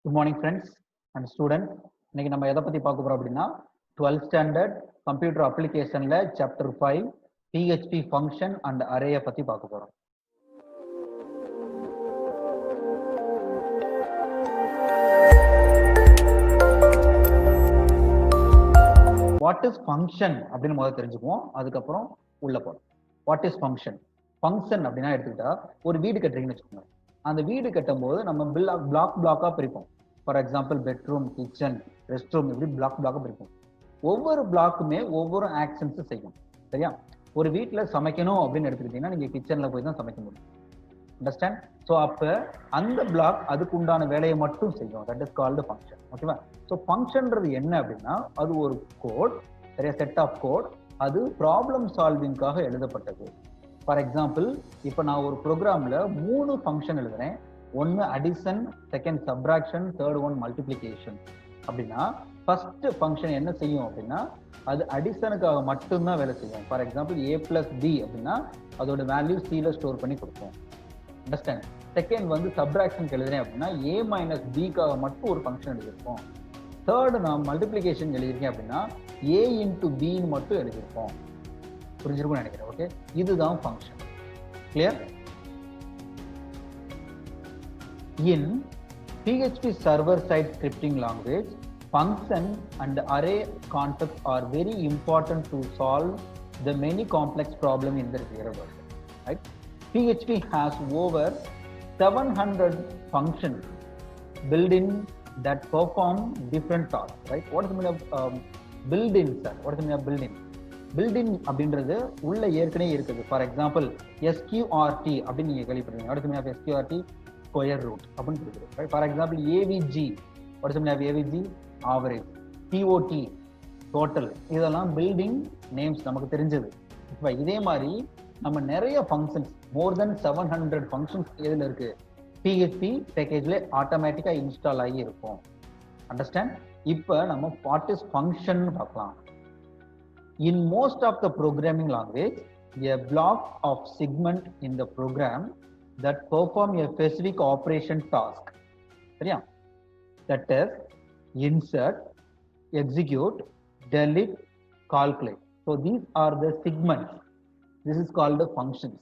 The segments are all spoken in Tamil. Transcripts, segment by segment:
Good morning, friends and students. இன்னைக்கு நம்ம எதை பத்தி பார்க்க போறோம் அப்படின்னா 12th standard computer applicationல chapter 5 PHP function and array பத்தி பார்க்க போறோம். What is function அப்படின்னு முதல்ல தெரிஞ்சுக்குவோம். அதுக்கப்புறம் உள்ள போறோம். What is function? Function அப்படின்னா எடுத்துக்கிட்டா ஒரு வீடு கட்டுறீங்கன்னு வச்சுக்கோங்க. அந்த வீடு கட்டும் போது நம்ம பிளாக்கா பிரிப்போம். For example bedroom, kitchen, rest room, இப்படி பிளாக்கா பிரிப்போம். ஒவ்வொரு பிளாக்குமே ஒவ்வொரு ஆக்ஷன்ஸ் செய்யும். சரியா? ஒரு வீட்டில் சமைக்கணும் அப்படின்னு எடுத்துக்கிட்டீங்கன்னா நீங்க கிச்சன்ல போய் தான் சமைக்க முடியும். அண்டர்ஸ்டாண்ட்? ஸோ அப்ப அந்த பிளாக் அதுக்கு உண்டான வேலையை மட்டும் செய்யும். That is called function. ஓகேவா? ஸோ ஃபங்க்ஷன்றது என்ன அப்படின்னா அது ஒரு கோட், சரியா, செட் ஆஃப் கோட். அது ப்ராப்ளம் சால்விங்காக எழுதப்பட்டது. ஃபார் எக்ஸாம்பிள், இப்போ நான் ஒரு ப்ரோக்ராம்ல 3 ஃபங்க்ஷன் எழுதுறேன். ஒன்று addition, second subtraction, third one multiplication. அப்படின்னா ஃபர்ஸ்ட் ஃபங்க்ஷன் என்ன செய்யும் அப்படின்னா அது அடிஷனுக்காக மட்டும்தான் வேலை செய்யும். ஃபார் எக்ஸாம்பிள் a + b அப்படின்னா அதோட வேல்யூ c-ல ஸ்டோர் பண்ணி கொடுப்போம். அண்டர்ஸ்டாண்ட்? செகண்ட் வந்து சப்ராக்ஷன் எழுதுறேன் அப்படின்னா a - b-க்காக மட்டும் ஒரு ஃபங்க்ஷன் எழுதியிருப்போம். தேர்ட் நான் மல்டிப்ளிகேஷன் எழுதியிருக்கேன் அப்படின்னா a × b-ன்னு மட்டும் எழுதியிருப்போம். புரிஞ்சிருக்கும்னு நினைக்கிறேன். ஓகே, இதுதான் function. Clear? In PHP server-side scripting language, function and array concepts are very important to solve the many complex problems in the real world. Right? PHP has over 700 functions built-in that perform different tasks. Right? What is the meaning of built-in, sir? What is the meaning of built-in? Built-in அப்படின்றது உள்ள ஏற்கனவே இருக்குது. ஃபார் எக்ஸாம்பிள் SQRT அப்படின்னு நீங்க கேள்விப்படுறீங்க. What is the meaning of SQRT? Square root அப்படின்னு கொடுக்குது. For example AVG, what is the meaning of AVG? Average. TOT, total. இதெல்லாம் பில்டிங் நேம்ஸ் நமக்கு தெரிஞ்சது. இப்போ இதே மாதிரி நம்ம நிறைய ஃபங்க்ஷன்ஸ், மோர் தென் 700 ஃபங்க்ஷன்ஸ் எதில் இருக்கு? PHP பேக்கேஜ்ல ஆட்டோமேட்டிக்கா இன்ஸ்டால் ஆகி இருக்கும். அண்டர்ஸ்டாண்ட்? இப்போ நம்ம வாட் இஸ் ஃபங்க்ஷன் பார்க்கலாம். In most of the programming language, a block of segment in the program that perform a specific operation task. சரியா? That is insert, execute, delete, calculate. So these are the segments. This is called the functions.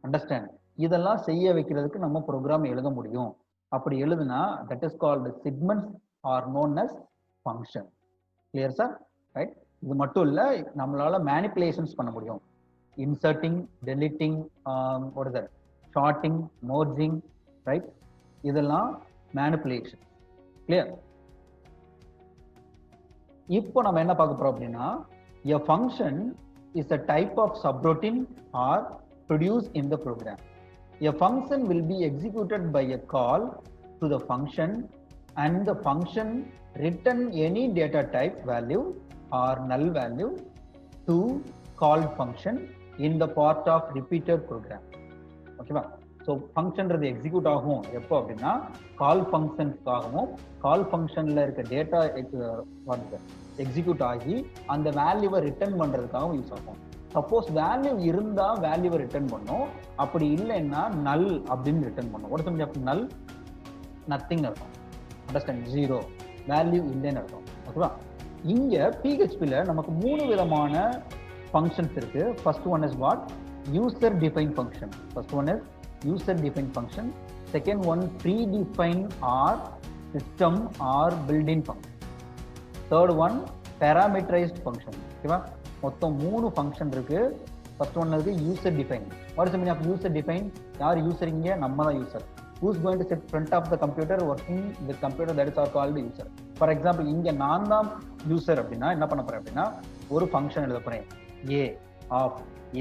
Understand? இதெல்லாம் செய்ய வைக்கிறதுக்கு நம்ம ப்ரோக்ராம் எழுத முடியும். அப்படி எழுதுனா that is called segments are known as function. Clear sir? Right? இது மட்டும் இல்ல, நம்மளால மேனிப்புலேஷன்ஸ் பண்ண முடியும். Inserting, deleting, what is that? Sorting, merging, right? இதெல்லாம் மேனிப்புலேஷன். கிளியர்? இப்போ நம்ம என்ன பார்க்க போறோம் அப்படின்னா a function is a type of subroutine or produced in the program. A function will be executed by a call to the function and the function return any data type value or null value to called function in the part of repeated program. ஓகேவா? ஸோ ஃபங்க்ஷன்றது எக்ஸிக்யூட் ஆகும் எப்போ அப்படின்னா கால் ஃபங்க்ஷன்ஸ்க்காகவும் கால் ஃபங்க்ஷனில் இருக்க டேட்டா எக்ஸிக்யூட் ஆகி அந்த வேல்யூவை ரிட்டர்ன் பண்ணுறதுக்காகவும் யூஸ் ஆகும். சப்போஸ் வேல்யூ இருந்தால் வேல்யூவை ரிட்டர்ன் பண்ணும், அப்படி இல்லைன்னா நல் அப்படின்னு ரிட்டர்ன் பண்ணும். ஒரு சமயம் நல் நத்திங் அர்த்தம். அண்டர்ஸ்டாண்ட்? 0 வேல்யூ இல்லைன்னு அர்த்தம். ஓகேவா? இங்க PHPல நமக்கு 3 விதமான ஃபங்க்ஷன்ஸ் இருக்கு. First one is what? User define function. First one is user define function. Second one pre define or system or built in function. Third one parameterized function. ஓகேவா? மொத்தம் 3 ஃபங்க்ஷன் இருக்கு. ஃபர்ஸ்ட் ஒன் இருக்கு user define. What is the meaning of user define? யார் யூசர்? இங்க நம்ம தான் user. Who's going to sit front of the computer working with computer, that is called user. For example, இங்க நான் தான் யூசர் அப்படின்னா என்ன பண்ண போறேன் அப்படின்னா ஒரு ஃபங்க்ஷன் எழுத போறேன். a of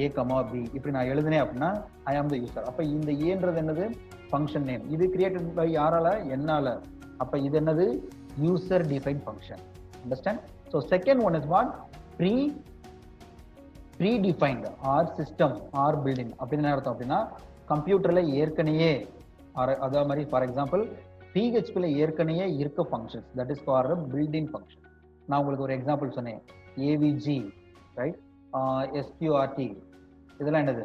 a, b இப்படி நான் எழுதுனேன் அப்படின்னா I am the user. அப்ப இந்த ஏன்றது என்னது? Function name. இது கிரியேட்டட் பை யாரால? என்னால. அப்ப இது என்னது? User define function. Understand? So second one is what? Pre defined or system or building. அப்படின்னு அர்த்தம் அப்படின்னா கம்ப்யூட்டர்ல ஏற்கனவே அதே மாதிரி ஃபார் எக்ஸாம்பிள் PHPல ஏற்கனவே இருக்க functions, that is for built-in function. நான் உங்களுக்கு ஒரு எக்ஸாம்பிள் சொன்னேன். AVG, right? SQRT, இதெல்லாம் என்னது?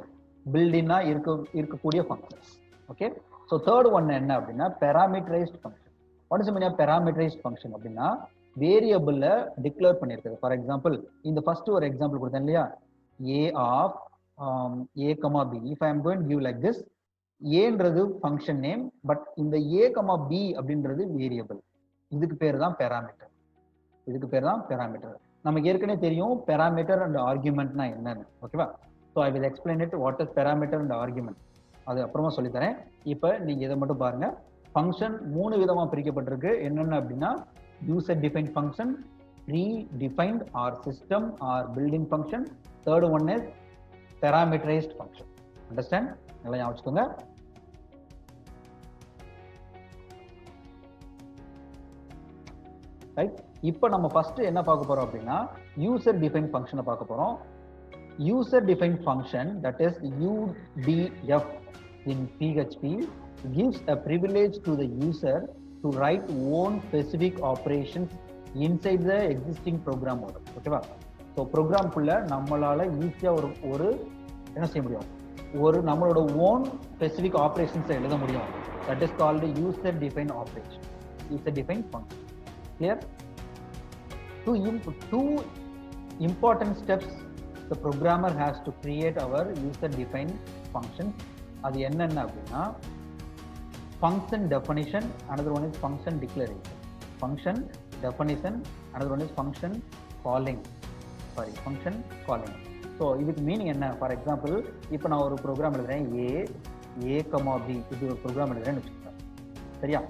பில்டின்னா இருக்கக்கூடிய functions. Okay, so third one என்ன அப்படின்னா parameterized function. What is the meaning of parameterized function அப்படின்னா வேரியபிள்ல டிக்ளேர் பண்ணியிருக்குது. ஃபார் எக்ஸாம்பிள் இந்த ஃபர்ஸ்ட் ஒரு எக்ஸாம்பிள் கொடுத்தேன் இல்லையா, a of a comma b. if I am going to give like this, ஏன்றது ஃபங்க்ஷன் நேம், பட் இந்த a comma b அப்படின்றது வேரியபிள். இதுக்கு பேர் தான் பேராமீட்டர். இதுக்கு பேர் தான் பேராமீட்டர். நமக்கு ஏற்கனவே தெரியும் பேராமீட்டர் அண்ட் ஆர்குமெண்ட்னா என்னன்னு. ஓகேவா? So I will explain it what is parameter and argument. அது அப்புறமா சொல்லித்தரேன். இப்போ நீங்க இதை மட்டும் பாருங்க. ஃபங்க்ஷன் 3 விதமா பிரிக்கப்பட்டிருக்கு. என்னென்ன அப்படின்னா user define function, pre defined or system or building function, third one is parameterized function. Understand? நல்லா ஞாபகம் வச்சுக்கோங்க. ரைட், இப்போ நம்ம ஃபர்ஸ்ட் என்ன பார்க்க போறோம் அப்படின்னா யூசர் டிஃபைன் ஃபங்க்ஷனை பார்க்க போறோம். User define function, that is UDF in PHP, gives a privilege to the user to write own specific operations inside the existing program model. ஓகேவா? ஸோ ப்ரோக்ராம்குள்ள நம்மளால ஈஸியா ஒரு என்ன செய்ய முடியும், ஒரு நம்மளோட ஓன் ஸ்பெசிபிக் ஆப்ரேஷன்ஸை எழுத முடியும். That is called user define operation, user define function. Clear? Two important steps the programmer has to create our user defined functions. அது என்னென்ன அப்படின்னா function definition, another one is function declaration. Function definition, another one is function calling. Function calling. So இதுக்கு மீனிங் என்ன? ஃபார் எக்ஸாம்பிள் இப்போ நான் ஒரு ப்ரோக்ராம் எழுதுறேன், a comma b, இது ஒரு ப்ரோக்ராம் எழுதுறேன்னு வச்சுக்கோங்க. சரியா?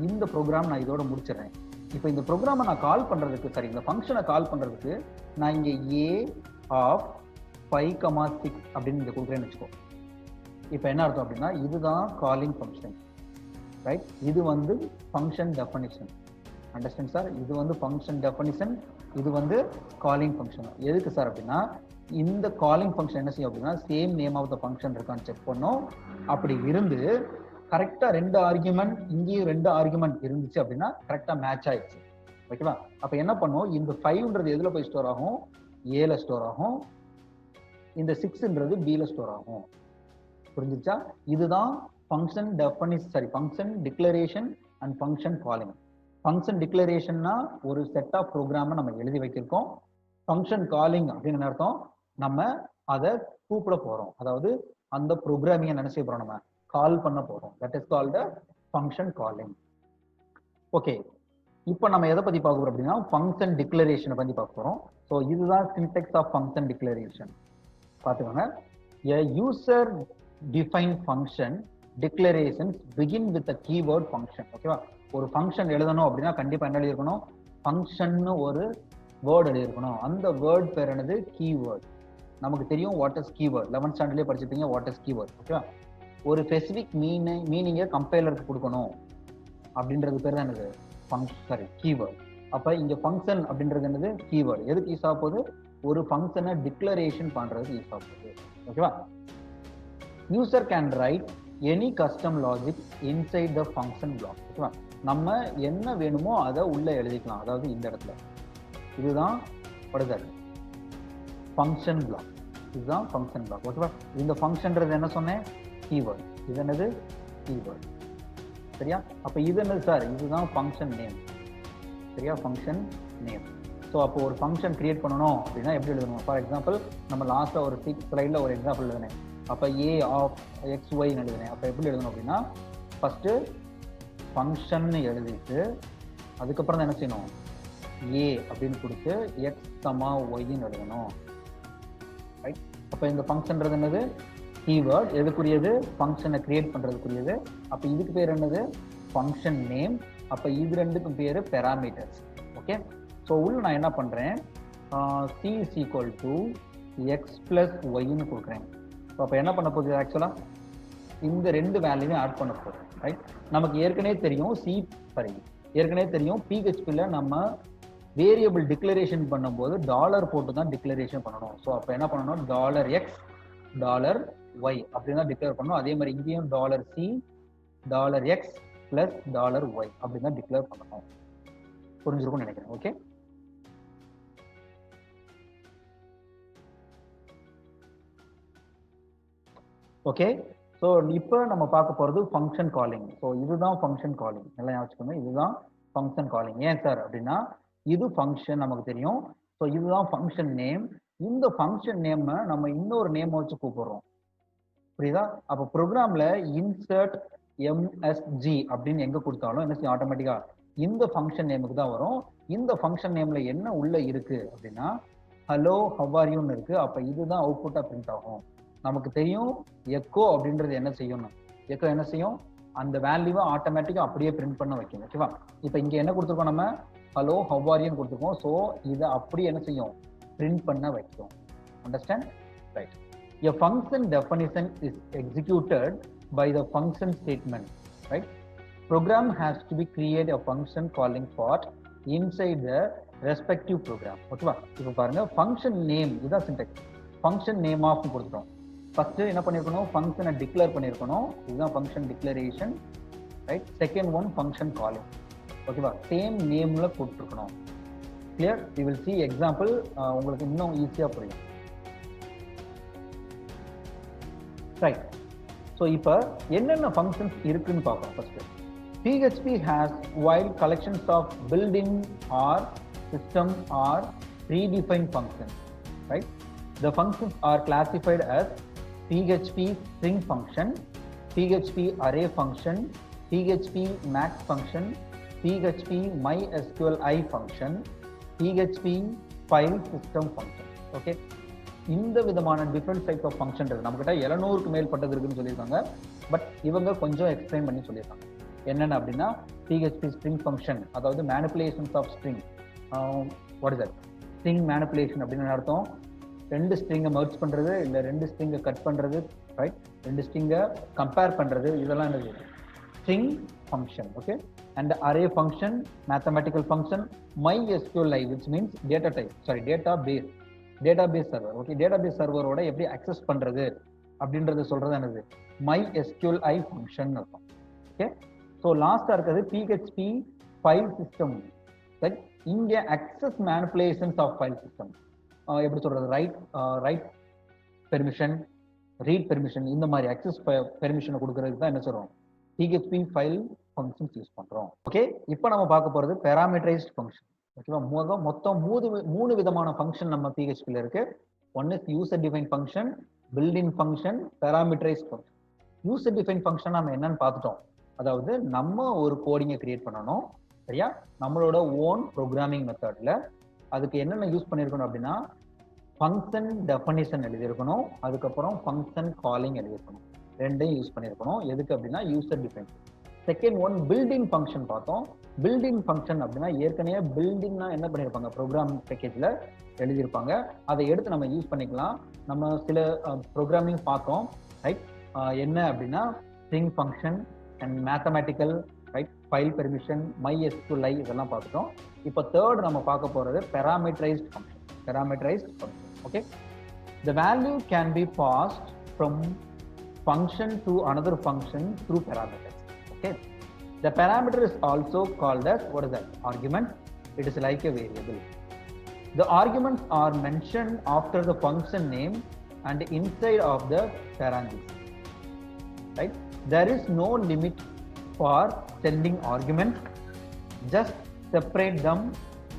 இந்த ப்ரோக்ராம் நான் இதோட முடிச்சிடுறேன். இப்போ இந்த ப்ரோக்ராமை நான் கால் பண்றதுக்கு, சரி இந்த ஃபங்க்ஷனை கால் பண்றதுக்கு நான் இங்க a of 5,6 அப்படின்னு இங்க கொடுக்குறேன்னு வச்சுக்கோ. இப்போ என்ன அர்த்தம் அப்படின்னா இதுதான் காலிங் ஃபங்க்ஷன். ரைட், இது வந்து ஃபங்க்ஷன் டெஃபனிஷன். Understand sir? இது வந்து ஃபங்க்ஷன் டெஃபனிஷன், இது வந்து காலிங் ஃபங்க்ஷன். எதுக்கு சார் அப்படின்னா இந்த காலிங் ஃபங்க்ஷன் என்ன செய்யும் அப்படின்னா same name of the function இருக்கான்னு செக் பண்ணோம். அப்படி இருந்து கரெக்டா 2 ஆர்குமெண்ட், இங்கேயும் 2 ஆர்குமெண்ட் இருந்துச்சு அப்படின்னா கரெக்டா மேட்ச் ஆயிடுச்சு. ஓகேவா? அப்ப என்ன பண்ணும், இந்த 5ன்றது எதுல போய் ஸ்டோர் ஆகும், ஏல ஸ்டோர் ஆகும். இந்த 6ன்றது பில ஸ்டோர் ஆகும். புரிஞ்சுச்சா? இதுதான் ஃபங்க்ஷன் டெஃபனிஷன், சரி function declaration and function calling. Function டிக்ளரேஷன்னா ஒரு செட் ஆஃப் ப்ரோக்ராமை நம்ம எழுதி வைக்கிறோம். ஃபங்க்ஷன் காலிங் அப்படின்னு அர்த்தம் நம்ம அதை கூப்பிட போறோம், அதாவது அந்த ப்ரோக்ராமிங்கை என்ன செய்ய போறோம், நம்ம கால் பண்ண போறோம். That is called function calling. Okay, இப்போ நம்ம எதை பத்தி பார்க்க போறோம் அப்படின்னா ஃபங்க்ஷன் டிக்ளரேஷனை பத்தி பார்க்க போறோம். ஸோ இதுதான் சின்டெக்ஸ் ஆஃப் ஃபங்க்ஷன் டிக்ளரேஷன். பார்த்துக்கோங்க. A user defined function declarations begin with a keyword function. ஓகேவா? ஒரு ஃபங்க்ஷன் எழுதணும் அப்படின்னா கண்டிப்பா என்ன எழுதிருக்கணும், ஃபங்க்ஷன் ஒரு வேர்ட் எழுதிருக்கணும். அந்த வேர்ட் பேர் என்னது, கீவேர்ட். நமக்கு தெரியும் வாட் இஸ் கீவேர்ட், 11th ஸ்டாண்டர்ட்லயே படிச்சிருப்பீங்க வாட் இஸ் கீவேர்ட். ஓகேவா? ஒரு ஸ்பெசிபிக் மீனிங்கை கம்பைலருக்கு கொடுக்கணும் அப்படின்றது பேர் தான் என்னது, சரி கீவேர்ட். அப்ப இங்க ஃபங்க்ஷன் அப்படின்றது என்னது, கீவேர்ட். எதுக்கு யூஸ் ஆக போகுது, ஒரு ஃபங்க்ஷனை டிக்ளரேஷன் பண்றதுக்கு யூஸ் ஆக போகுது. ஓகேவா? User can write any custom logic inside the function black. ஓகேவா? நம்ம என்ன வேணுமோ அதை உள்ள எழுதிக்கலாம். அதாவது இந்த இடத்துல இதுதான் படுதாது ஃபங்க்ஷன் பிளாக். இதுதான் ஃபங்க்ஷன் பிளாக். ஓகேவா? இந்த ஃபங்க்ஷன்றது என்ன சொன்னேன், கீவேர்ட். இது என்னது, கீவேர்ட். சரியா? அப்ப இது என்னது சார், இதுதான் ஃபங்க்ஷன் நேம். சரியா? Function name. ஸோ அப்போ ஒரு ஃபங்க்ஷன் கிரியேட் பண்ணணும் அப்படின்னா எப்படி எழுதணும்? ஃபார் எக்ஸாம்பிள் நம்ம லாஸ்ட்ல ஒரு 6th ஸ்லைட்ல ஒரு எக்ஸாம்பிள் எழுதினேன். அப்ப a ஆஃப் xy எழுதினேன். அப்ப எப்படி எழுதணும் அப்படின்னா ஃபர்ஸ்ட் ஃபங்க்ஷன் எழுதிட்டு அதுக்கப்புறம் தான் என்ன செய்யணும், a அப்படின்னு கொடுத்து x, y எழுதணும். ரைட்? அப்ப இந்த ஃபங்க்ஷன்றது என்னது, கீவேர்ட். எதுக்குரியது, ஃபங்க்ஷனை கிரியேட் பண்றதுக்குரியது. அப்ப இதுக்கு பேர் என்னது, ஃபங்க்ஷன் நேம். அப்ப இது ரெண்டுக்கும் பேரு பேராமீட்டர்ஸ். ஓகே? ஸோ உள்ள நான் என்ன பண்றேன், c is equal to x plus yன்னு கொடுக்குறேன். அப்ப என்ன பண்ண போகுது, ஆக்சுவலா இந்த 2 வேல்யூவையும் ஆட் பண்ண போகுது. ரைட்? நமக்கு ஏற்கனவே தெரியும் ஏற்கனவே தெரியும் PHPல நம்ம வேரியபிள் டிக்ளரேஷன் பண்ணும்போது டாலர் போட்டு தான் டிக்ளரேஷன் பண்ணணும். ஸோ அப்ப என்ன பண்ணணும், $x $y அப்படின்னு தான் டிக்ளேர் பண்ணணும். அதே மாதிரி இங்கேயும் $c $x plus $y அப்படின்னு தான் டிக்ளேர் பண்ணணும். புரிஞ்சிருக்கும்னு நினைக்கிறேன். ஓகே? ஓகே, ஸோ இப்போ நம்ம பார்க்க போகிறது ஃபங்க்ஷன் காலிங். ஸோ இதுதான் ஃபங்க்ஷன் காலிங். எல்லாம் வச்சுக்கோங்க, இதுதான் ஃபங்க்ஷன் காலிங். ஏன் சார் அப்படின்னா இது ஃபங்க்ஷன் நமக்கு தெரியும். ஸோ இதுதான் ஃபங்க்ஷன் நேம். இந்த ஃபங்க்ஷன் நேமை நம்ம இன்னொரு நேமை வச்சு கூப்பிடுறோம். புரியுதா? அப்போ ப்ரோக்ராம்ல இன்சர்ட் எம்எஸ்ஜி அப்படின்னு எங்க கொடுத்தாலும் என்ன செய்யும்? ஆட்டோமேட்டிக்கா இந்த ஃபங்க்ஷன் நேமுக்கு தான் வரும். இந்த ஃபங்க்ஷன் நேம்ல என்ன உள்ள இருக்கு அப்படின்னா ஹலோ ஹவ் ஆர் யூன்னு இருக்கு. அப்ப இதுதான் அவுட்புட்டா பிரிண்ட் ஆகும். நமக்கு தெரியும் எக்கோ அப்படின்றது என்ன செய்யணும். எக்கோ என்ன செய்யும்? அந்த வேல்யூவை ஆட்டோமேட்டிக்கா அப்படியே பிரிண்ட் பண்ண வைக்கும். ஓகேவா? இப்போ இங்க என்ன கொடுத்துருக்கோம்? நம்ம ஹலோ ஹவ் ஆர் யூன்னு கொடுத்துருக்கோம். ஸோ இதை அப்படியே என்ன செய்யும்? பிரிண்ட் பண்ண வைக்கும். Understand? Right. A function definition is executed by the function statement, right? Program has to be create a function calling part inside the respective program. ஓகேவா? இப்போ பாருங்க function name இதான் syntax. function name of கொடுத்துட்டோம். ஃபர்ஸ்ட் என்ன பண்ணிருக்கணும்? ஃபங்க்ஷனை டிக்ளேர் பண்ணிருக்கணும். இதுதான் function declaration, right? Second one function calling. ஓகேவா? சேம் நேம்ல கொடுத்துருக்கணும். Clear? We will see example. உங்களுக்கு இன்னும் ஈஸியா புரியும். ரைட். ஸோ இப்போ என்னென்ன ஃபங்க்ஷன்ஸ் இருக்குன்னு பார்ப்போம். First PHP has wide collections of built-in or system or predefined functions, right? The functions are classified as PHP string function, PHP array function, PHP max function, PHP mysqli function, PHP file system function. Okay? இந்த விதமான டிஃப்ரெண்ட் டைப் ஆஃப் ஃபங்க்ஷன் இருக்கு. நம்மகிட்ட 700க்கு மேற்பட்டது இருக்குன்னு சொல்லியிருக்காங்க. பட் இவங்க கொஞ்சம் எக்ஸ்பிளைன் பண்ணி சொல்லியிருக்காங்க. என்னென்ன அப்படின்னா PHP ஸ்ட்ரிங் ஃபங்க்ஷன், அதாவது manipulations of string. What is that? String manipulation அப்படின்னு அர்த்தம் ரெண்டு ஸ்ட்ரிங்கை மர்ஜ் பண்றது, இல்லை ரெண்டு ஸ்ட்ரிங்கை கட் பண்றது, ரைட்? ரெண்டு ஸ்ட்ரிங்கை கம்பேர் பண்றது, இதெல்லாம் என்னது? String function. Okay. And array function, mathematical function, MySQLi which means data type, sorry data base, database server. Okay. Database சர்வரோட எப்படி அக்சஸ் பண்றது அப்படின்றது சொல்றது என்னது? MySQLi ஃபங்க்ஷன் இருக்கும். ஓகே. ஸோ லாஸ்டா இருக்கிறது PHP ஃபைல் சிஸ்டம். ரைட்? இங்க access manipulations of file system. எப்படி சொல்றது? ரைட் பெர்மிஷன், ரீட் பெர்மிஷன், இந்த மாதிரி அக்சஸ் பெர்மிஷனை கொடுக்கறதுக்கு தான் என்ன சொல்றோம்? PHP ஃபைல் ஃபங்க்ஷன்ஸ் யூஸ் பண்றோம். ஓகே. இப்போ நம்ம பார்க்க போறது பேராமீட்டரைஸ்ட் ஃபங்க்ஷன். ஓகேவா? மொத்தம் மூணு விதமான ஃபங்க்ஷன் நம்ம PHPல இருக்கு. One is user define function, built in function, parameterized function. User define function நம்ம என்னன்னு பார்த்துட்டோம். அதாவது நம்ம ஒரு கோடிங்கை கிரியேட் பண்ணணும், சரியா? நம்மளோட ஓன் ப்ரோக்ராமிங் மெத்தட்ல அதுக்கு என்னென்ன யூஸ் பண்ணியிருக்கணும் அப்படின்னா ஃபங்க்ஷன் டெஃபனிஷன் எழுதியிருக்கணும், அதுக்கப்புறம் ஃபங்க்ஷன் காலிங் எழுதியிருக்கணும். ரெண்டையும் யூஸ் பண்ணியிருக்கணும். எதுக்கு அப்படின்னா user define. Second one built in function பார்த்தோம். பில்ட்-இன் ஃபங்க்ஷன் அப்படின்னா ஏற்கனவே பில்டிங்னா என்ன பண்ணியிருப்பாங்க? ப்ரோக்ராம் பேக்கேஜில் எழுதியிருப்பாங்க. அதை எடுத்து நம்ம யூஸ் பண்ணிக்கலாம். நம்ம சில ப்ரோக்ராமிங் பார்த்தோம், ரைட்? என்ன அப்படின்னா string function and mathematical, right? File permission, MySQLi இதெல்லாம் பார்த்துட்டோம். இப்போ தேர்ட் நம்ம பார்க்க போகிறது parameterized function. Parameterized function. Okay. The value can be passed from function to another function through parameters. Okay. The parameter is also called as, what is that? Argument. It is like a variable. The arguments are mentioned after the function name and inside of the parentheses. Right? There is no limit for sending arguments. Just separate them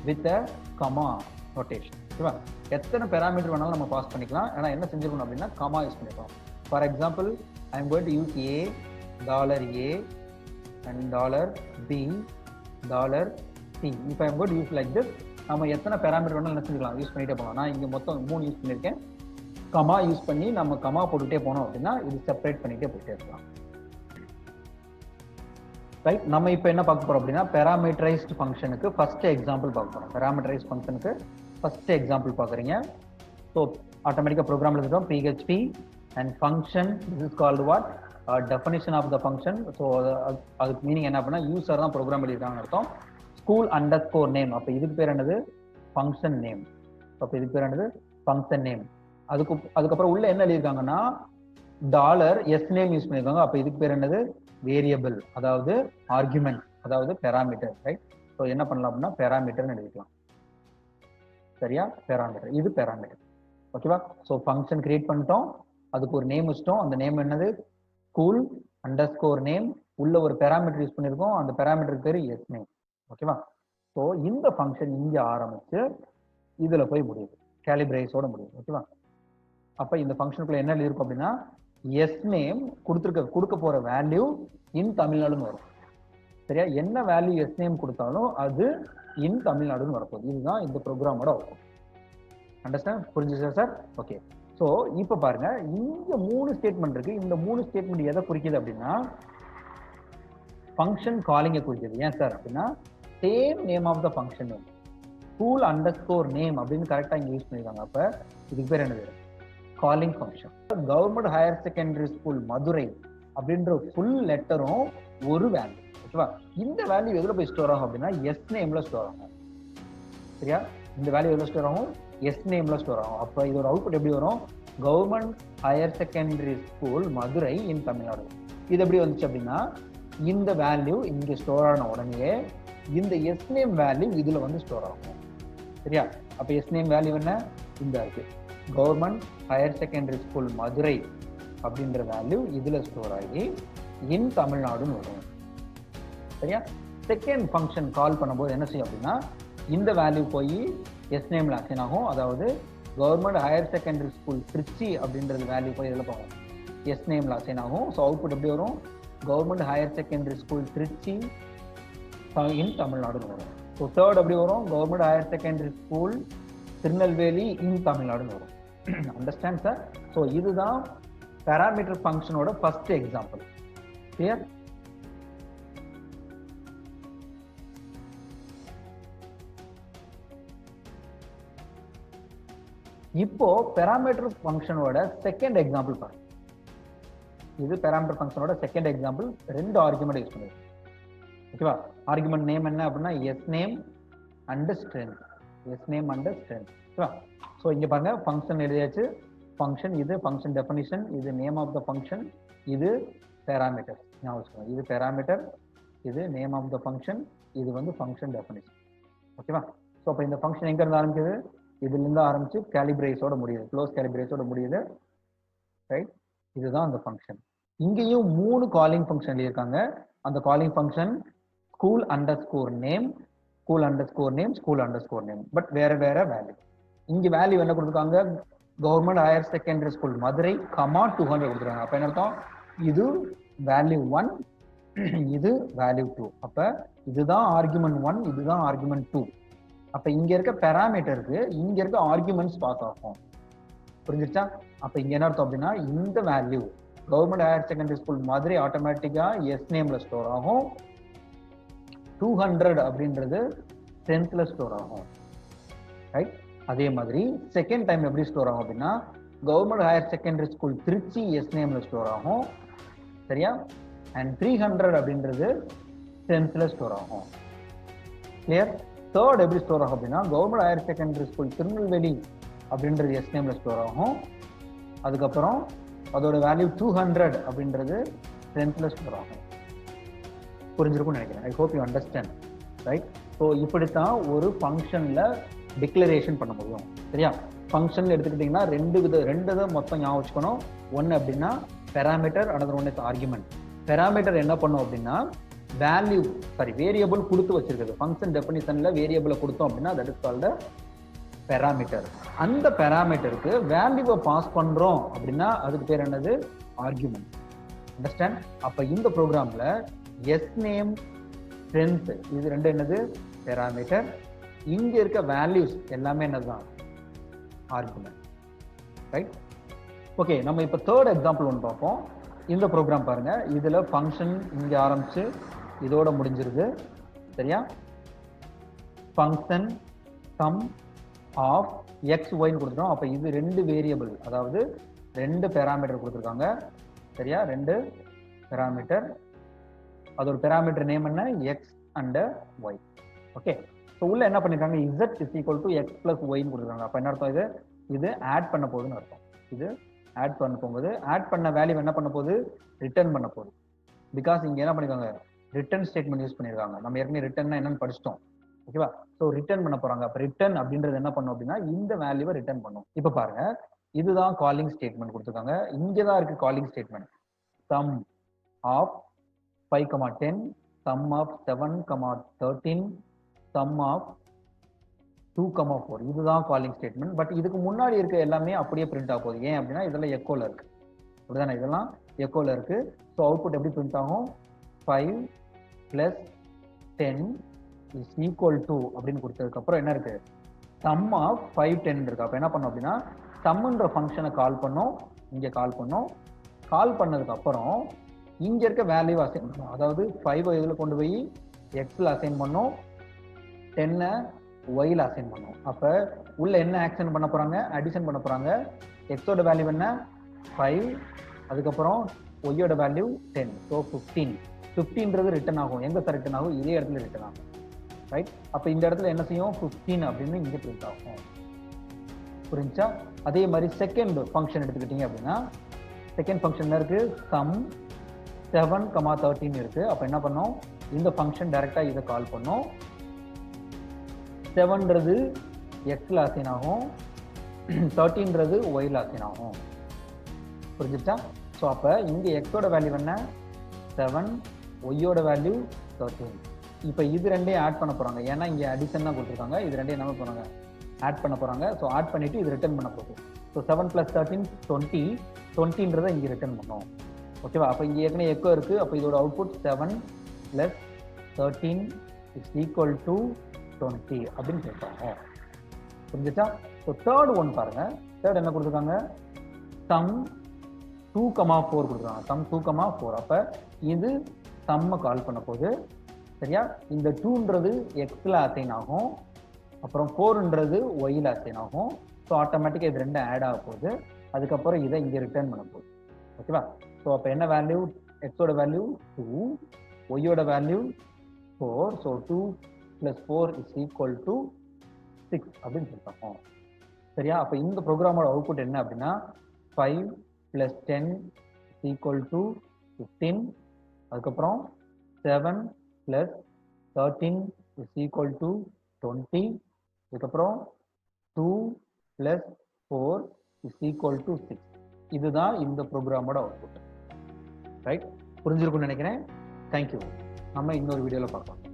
with a comma notation. ஓகேவா? எத்தனை பேராமீட்டர் வேணாலும் நம்ம பாஸ் பண்ணிக்கலாம். ஆனால் என்ன செஞ்சிருக்கணும் அப்படின்னா காமா யூஸ் பண்ணிக்கலாம். For example, I am going to use A, $A and $B, $C. If I am going to use like this, நம்ம எத்தனை பேராமீட்டர் வேணாலும் என்ன செஞ்சுக்கலாம்? யூஸ் பண்ணிட்டே போகலாம். நான் இங்கே மொத்தம் 3 யூஸ் பண்ணியிருக்கேன். கமா யூஸ் பண்ணி நம்ம கமா போட்டுகிட்டே போனோம் அப்படின்னா இது செப்பரேட் பண்ணிகிட்டே போயிட்டே இருக்கலாம். ரைட்? நம்ம இப்போ என்ன பார்க்க போகிறோம் அப்படின்னா பேராமீட்டரைஸ்ட் ஃபங்க்ஷனுக்கு ஃபர்ஸ்ட் எக்ஸாம்பிள் பார்க்க போகிறோம். பேராமீட்டரைஸ்ட் ஃபங்க்ஷனுக்கு ஃபர்ஸ்ட் எக்ஸாம்பிள் பார்க்குறீங்க. ஸோ ஆட்டோமேட்டிக்காக ப்ரோக்ராம் எழுதிட்டோம். PHP and function, this is called what? Definition of the function. So அதுக்கு மீனிங் என்ன அப்படின்னா யூசர் தான் ப்ரோக்ராம் எழுதிருக்காங்கன்னு அர்த்தம். ஸ்கூல் அண்டர்ஸ்கோர் நேம், அப்போ இதுக்கு பேர் என்னது? Function name. அப்போ இதுக்கு பேர் என்னது? Function name. அதுக்கப்புறம் உள்ள என்ன எழுதியிருக்காங்கன்னா $s நேம் யூஸ் பண்ணியிருக்காங்க. அப்போ இதுக்கு பேர் என்னது? வேரியபிள், அதாவது ஆர்குமெண்ட், அதாவது பேராமீட்டர். ரைட்? ஸோ என்ன பண்ணலாம் அப்படின்னா பேராமீட்டர்னு எழுதிக்கலாம். சரியா? பேராமீட்டர், இது பேராமீட்டர். ஓகேவா? ஸோ ஃபங்க்ஷன் கிரியேட் பண்ணிட்டோம், அதுக்கு ஒரு நேம் வச்சிட்டோம். அந்த நேம் என்னது? ஸ்கூல் அண்டர்ஸ்கோர் நேம் உள்ள ஒரு பேராமீட்டர் யூஸ் பண்ணியிருக்கோம், அந்த பேராமீட்டர் பேர் எஸ் நேம். ஓகேவா? ஸோ இந்த ஃபங்க்ஷன் இங்க ஆரம்பிச்சு இதுல போய் முடியுது, கேலிபிரேஸோட முடியுது. ஓகேவா? அப்ப இந்த ஃபங்க்ஷனுக்குள்ள என்ன இருக்கும் அப்படின்னா எஸ் நேம் கொடுக்க போற வேல்யூ இன் தமிழ்நாடுன்னு வரும். சரியா? என்ன வேல்யூ எஸ் நேம் கொடுத்தாலும் அது இன் தமிழ்நாடுன்னு வரப்போகுது. இதுதான் இந்த ப்ரோக்ராமோட அவுட்புட். அண்டர்ஸ்டாண்ட்? புரிஞ்சுச்சா சார்? ஓகே. ஸோ இப்போ பாருங்க, இங்க 3 ஸ்டேட்மெண்ட் இருக்கு. இந்த 3 ஸ்டேட்மெண்ட் எதை குறிக்குது அப்படின்னா ஃபங்க்ஷன் காலிங்கை குறிக்குது. ஏன் சார் அப்படின்னா same name of the function name school underscore name அப்படின்னு கரெக்டா இங்க யூஸ் பண்ணிருக்காங்க. அப்ப இதுக்கு பேர் என்னது? Calling function. Government higher secondary school Madurai அப்படின்ற ஃபுல் லெட்டரும் ஒரு வேல்யூ. ஓகேவா? இந்த வேல்யூ எதுல போய் ஸ்டோர் ஆகும் அப்படின்னா எஸ் நேம்ல ஸ்டோர் ஆகும். சரியா? இந்த வேல்யூ எதுல ஸ்டோர் ஆகும்? எஸ் நேம்ல ஸ்டோர் ஆகும். அப்ப இதோட அவுட்புட் எப்படி வரும்? Government higher secondary school Madurai in Tamil Nadu. இது எப்படி வந்துச்சு அப்படின்னா இந்த வேல்யூ இங்க ஸ்டோர் ஆன உடனே இந்த எஸ் நேம் வேல்யூ இதுல வந்து ஸ்டோர் ஆகும். சரியா? அப்ப எஸ் நேம் வேல்யூ என்ன? இந்த இருக்கு, government higher secondary school Madurai அப்படின்ற வேல்யூ இதுல ஸ்டோர் ஆகி இன் தமிழ்நாடுன்னு வரும். சரியா? செகண்ட் ஃபங்க்ஷன் கால் பண்ணும்போது என்ன செய்யும் அப்படின்னா இந்த வேல்யூ போய் எஸ் நேம்ல அசைன் ஆகும். அதாவது government higher secondary school Tiruchi அப்படின்றது வேல்யூ போய் இதில் போகும், எஸ் நேம்ல அசைன் ஆகும். ஸோ அவுட்புட் எப்படி வரும்? Government higher secondary school Tiruchi in தமிழ்நாடுன்னு வரும். ஸோ தேர்ட் எப்படி வரும்? Government higher secondary school Tirunelveli in தமிழ்நாடுன்னு வரும். Understand sir? ஸோ இதுதான் பேராமீட்டர் ஃபங்க்ஷனோட ஃபர்ஸ்ட் எக்ஸாம்பிள். கிளியர்? இப்போ பேராமீட்டர் ஃபங்க்ஷனோட செகண்ட் எக்ஸாம்பிள் பாருங்க. இது பேராமீட்டர் ஃபங்க்ஷனோட செகண்ட் எக்ஸாம்பிள். 2 ஆர்குமெண்ட் யூஸ் பண்ணிருக்கு. ஓகேவா? ஆர்குமெண்ட் நேம் என்ன அப்படின்னா S name and strength. S name and strength. ஓகேவா? ஸோ இங்க பாருங்க, ஃபங்க்ஷன் எழுதியாச்சு. ஃபங்க்ஷன் இது ஃபங்க்ஷன் டெஃபினிஷன், இது நேம் ஆஃப் த ஃபங்க்ஷன், இது பேராமீட்டர். ஞாபகம், இது பேராமீட்டர், இது நேம் ஆஃப் த ஃபங்க்ஷன், இது வந்து ஃபங்க்ஷன் டெஃபினிஷன். ஓகேவா? ஸோ அப்போ இந்த ஃபங்க்ஷன் எங்க இருந்து ஆரம்பிக்குது? இதுல இருந்து ஆரம்பிச்சு கேலிபிரேஸோட முடியுது, க்ளோஸ் கேலிபிரேஸோட முடியுது. ரைட்? இதுதான் அந்த ஃபங்க்ஷன். இங்கேயும் 3 காலிங் ஃபங்க்ஷன் எழுதியிருக்காங்க. அந்த calling function school underscore name, school underscore name, school underscore name, but வேற வேற வேல்யூ. இங்க வேல்யூ என்ன கொடுத்துருக்காங்க? Government higher secondary school Madurai, 200 கொடுத்துருக்காங்க. அப்ப என்ன அர்த்தம்? இது வேல்யூ 1, இது வேல்யூ 2. அப்ப இதுதான் ஆர்குமெண்ட் 1, இதுதான் ஆர்குமெண்ட் 2. அப்ப இங்க இருக்க பேராமீட்டருக்கு இங்க இருக்க ஆர்குமெண்ட்ஸ் பாஸ் ஆகும். புரிஞ்சிருச்சா? அப்ப இங்க என்ன அர்த்தம் அப்படின்னா இந்த value government higher secondary school Madurai ஆட்டோமேட்டிக்கா எஸ் நேம்ல ஸ்டோர் ஆகும். 200 அப்படின்றது ஸ்ட்ரென்த்ல ஸ்டோர் ஆகும். ரைட்? அதே மாதிரி செகண்ட் டைம் எப்படி ஸ்டோர் ஆகும் அப்படின்னா government higher secondary school Tiruchi S நேம்ல ஸ்டோர் ஆகும். சரியா? அண்ட் 300 அப்படின்றது ஸ்ட்ரென்த்ல ஸ்டோர் ஆகும். கிளியர்? தேர்ட் எப்படி ஸ்டோர் ஆகும் அப்படின்னா government higher secondary school Tirunelveli அப்படின்றது எஸ் நேம்ல ஸ்டோர் ஆகும். அதுக்கப்புறம் அதோட வேல்யூ 200 அப்படின்றது ஸ்ட்ரென்த்ல ஸ்டோர் ஆகும். புரிஞ்சிருக்கும்னு நினைக்கிறேன். I hope you understand. Right? So இப்படித்தான் ஒரு ஃபங்க்ஷன்ல டிக்ளரேஷன் பண்ண முடியும். சரியா? ஃபங்க்ஷன் எடுத்துக்கிட்டீங்கன்னா ரெண்டு இதை மொத்தம் ஞாபகம் வச்சுக்கணும். ஒன்னு அப்படின்னா parameter, another one is argument. Parameter என்ன பண்ணும் அப்படின்னா வேல்யூ வேரியபிள் கொடுத்து வச்சிருக்குது. ஃபங்க்ஷன் டெஃபினிஷன்ல வேரியபிளை கொடுத்தோம் அப்படின்னா தட் இஸ் கால்ட் பேராமீட்டர். அந்த பேராமீட்டருக்கு வேல்யூவை பாஸ் பண்றோம் அப்படின்னா அதுக்கு பேர் என்னது? ஆர்குமெண்ட். அண்டர்ஸ்டாண்ட்? அப்ப இந்த ப்ரோக்ராம்ல எஸ் நேம், ஸ்ட்ரென்த், இது ரெண்டு என்னது? பேராமீட்டர். இங்க இருக்க வேல்யூஸ் எல்லாமே என்னதுதான்? ஆர்குமெண்ட். ரைட்? ஓகே, நம்ம இப்ப தேர்ட் எக்ஸாம்பிள் ஒன்று பார்ப்போம். இந்த ப்ரோக்ராம் பாருங்க. இதுல ஃபங்க்ஷன் இங்க ஆரம்பிச்சு இதோட முடிஞ்சிருது. சரியா? ஃபங்க்ஷன் சம் ஆஃப் எக்ஸ் ஒய்னு கொடுத்துட்டோம். அப்ப இது 2 வேரியபிள், அதாவது 2 பேராமீட்டர் கொடுத்துருக்காங்க. சரியா? 2 பேராமீட்டர். அதோட பேராமீட்டர் நேம் என்ன? X and y. Okay. So உள்ள என்ன பண்ணிருக்காங்க? z is equal to x plus ஒய்னு கொடுத்துருக்காங்க. அப்ப என்ன அர்த்தம்? இது ஆட் பண்ண போகுதுன்னு அர்த்தம். இது ஆட் பண்ண போகும்போது ஆட் பண்ண வேல்யூ என்ன பண்ண போகுது? ரிட்டர்ன் பண்ண போகுது. பிகாஸ் இங்க என்ன பண்ணிருக்காங்க? ரிட்டர்ன் ஸ்டேட்மெண்ட் யூஸ் பண்ணிருக்காங்க. நம்ம ஏற்கனவே ரிட்டர்ன்னா என்னன்னு படிச்சிட்டோம். ஓகேவா? ஸோ ரிட்டர்ன் பண்ண போறாங்க. அப்ப ரிட்டர்ன் அப்படின்றது என்ன பண்ணும் அப்படின்னா இந்த வேல்யூவை ரிட்டர்ன் பண்ணும். இப்ப பாருங்க, இதுதான் காலிங் ஸ்டேட்மெண்ட் கொடுத்துருக்காங்க. இங்கதான் இருக்கு calling statement. Sum of 5, 10, sum of 7, 13, sum of 2, 4. இதுதான் காலிங் ஸ்டேட்மெண்ட். பட் இதுக்கு முன்னாடி இருக்க எல்லாமே அப்படியே பிரிண்ட் ஆக போகுது. ஏன் அப்படின்னா இதெல்லாம் எக்கோல இருக்கு, அப்படிதானே? இதெல்லாம் எக்கோல இருக்கு. ஸோ அவுட்புட் எப்படி பிரிண்ட் ஆகும்? 5 + 10 is equal to அப்படின்னு கொடுத்ததுக்கு அப்புறம் என்ன இருக்கு? sum of 5, 10 இருக்கு. அப்ப என்ன பண்ணோம் அப்படின்னா சம்ன்ற ஃபங்க்ஷனை கால் பண்ணோம், இங்க கால் பண்ணோம். கால் பண்ணதுக்கு அப்புறம் இங்க இருக்க வேல்யூ அசைன் பண்ணோம். அதாவது 5 இதுல கொண்டு போய் எக்ஸ்ல அசைன் பண்ணோம், 10 ஒய்ல அசைன் பண்ணோம். அப்ப உள்ள என்ன ஆக்ஷன் பண்ண போறாங்க? அடிஷன் பண்ண போறாங்க. எக்ஸோட வேல்யூ என்ன? 5, அதுக்கப்புறம் ஒய்யோட வேல்யூ 10. ஸோ 15. 15ன்றது ரிட்டர்ன் ஆகும். எங்க சார் ரிட்டர்ன் ஆகும்? இதே இடத்துல ரிட்டர்ன் ஆகும், ரைட்? அப்ப இந்த இடத்துல என்ன செய்யும்? 15 அப்படின்னு இங்க பிரிண்ட் ஆகும். புரிஞ்சா? அதே மாதிரி செகண்ட் ஃபங்க்ஷன் எடுத்துக்கிட்டீங்க அப்படின்னா செகண்ட் ஃபங்க்ஷன் இருக்கு சம் 7, 13 இருக்கு. அப்ப என்ன பண்ணோம்? இந்த ஃபங்க்ஷன் டைரக்டா இதை கால் பண்ணோம். 7ன்றது எக்ஸ்ல அசைன் ஆகும், 13ன்றது ஒய்ல அசைன் ஆகும். புரிஞ்சுச்சா? ஸோ அப்ப இங்க எக்ஸோட வேல்யூ என்ன? 7, ஒய்யோட வேல்யூ 13. இப்போ இது ரெண்டையும் ஆட் பண்ண போறாங்க. ஏன்னா இங்க அடிஷன் தான் கொடுத்துருக்காங்க. இது ரெண்டையும் என்ன போறாங்க? ஆட் பண்ண போறாங்க. ஸோ ஆட் பண்ணிட்டு இது ரிட்டர்ன் பண்ண போகுது. ஸோ 7 + 13 20. 20ன்றதை இங்க ரிட்டர்ன் பண்ணோம். ஓகேவா? அப்போ இங்க ஏற்கனவே எக்கோ இருக்கு. அப்போ இதோட அவுட்புட் 7 + 13 is equal to 20 அப்படின்னு கேட்பாங்க. புரிஞ்சுச்சா? ஸோ தேர்ட் ஒன் பாருங்க. தேர்ட் என்ன கொடுத்துருக்காங்க? சம் 2, 4 கொடுத்துருக்காங்க. சம் 2, 4. அப்ப இது சம்ம கால் பண்ண போகுது. சரியா? இந்த 2ன்றது எக்ஸ்ல அசைன் ஆகும், அப்புறம் 4ன்றது ஒய்ல அசைன் ஆகும். ஸோ ஆட்டோமேட்டிக்காக இது ரெண்டும் ஆட் ஆக போகுது. அதுக்கப்புறம் இதை இங்கே ரிட்டர்ன் பண்ண போகுது. ஓகேவா? ஸோ அப்போ என்ன வேல்யூ? எக்ஸோட வேல்யூ 2, ஒய்யோட value 4. So 2 + 4 is equal to 6 அப்படின்னு சொல்லிட்டோம். சரியா? அப்போ இந்த ப்ரோக்ராமோட அவுட்புட் என்ன அப்படின்னா 5 + 10 is equal to 15. அதுக்கப்புறம் 7 + 13 is equal to 20. அதுக்கப்புறம் 2 + 4 is equal to 6. இதுதான் இந்த ப்ரோக்ராமோட அவுட்புட். ரைட்? புரிஞ்சிருக்கும்னு நினைக்கிறேன். தேங்க்யூ. நம்ம இன்னொரு வீடியோவில் பார்க்கலாம்.